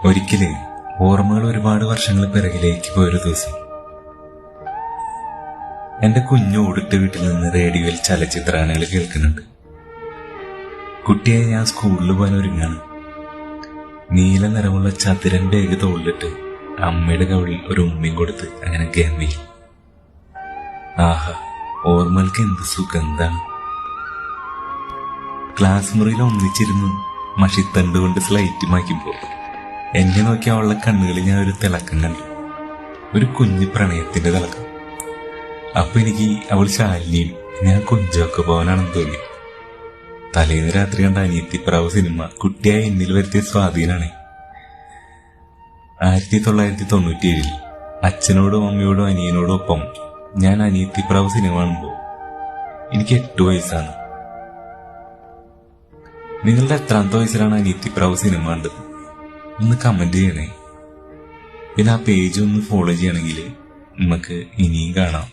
ഒരിക്കല് ഓർമ്മകൾ ഒരുപാട് വർഷങ്ങൾ പിറകിലേക്ക് പോയൊരു ദിവസം എന്റെ കുഞ്ഞു ഓടിട്ട വീട്ടിൽ നിന്ന് റേഡിയോയിൽ ചലച്ചിത്രാനകൾ കേൾക്കുന്നുണ്ട്. കുട്ടിയായി ഞാൻ സ്കൂളിൽ പോകാൻ ഒരുങ്ങാണ്. നീല നിറമുള്ള ചതുരൻ ബാഗ് തോളിലിട്ട് അമ്മയുടെ കവിളിൽ ഒരു ഉമ്മയും കൊടുത്ത് അങ്ങനെ ഗംഭീരം. ആഹാ, ഓർമ്മകൾക്ക് എന്ത് സുഗന്ധാണ്. ക്ലാസ് മുറിയിൽ ഒന്നിച്ചിരുന്ന് മഷിത്തണ്ട് കൊണ്ട് സ്ലൈറ്റ് മായ്ക്കുമ്പോൾ എന്നെ നോക്കി അവളുടെ കണ്ണുകളിൽ ഞാൻ ഒരു തിളക്കം കണ്ടു, ഒരു കുഞ്ഞു പ്രണയത്തിന്റെ തിളക്കം. അപ്പൊ എനിക്ക് അവൾ ശാലിനിയും ഞാൻ കുഞ്ചൊക്കെ പോകാനാണെന്ന് തോന്നി. തലേന്ന് രാത്രി കണ്ട അനിയത്തിപ്രാവ് സിനിമ കുട്ടിയായ എന്നിൽ വരുത്തിയ സ്വാധീനാണ്. 1997 അച്ഛനോടും അമ്മയോടും അനിയനോടും ഒപ്പം ഞാൻ അനിയത്തിപ്രാവ് സിനിമ കാണുമ്പോൾ എനിക്ക് 8 വയസ്സാണ്. നിങ്ങളുടെ എത്രാമത്തെ വയസ്സിലാണ് അനിയത്തിപ്രാവ് സിനിമ കണ്ടത്? ഒന്ന് കമന്റ് ചെയ്യണേ. പിന്നെ ആ പേജ് ഒന്ന് ഫോളോ ചെയ്യണമെങ്കിൽ നമുക്ക് ഇനിയും കാണാം.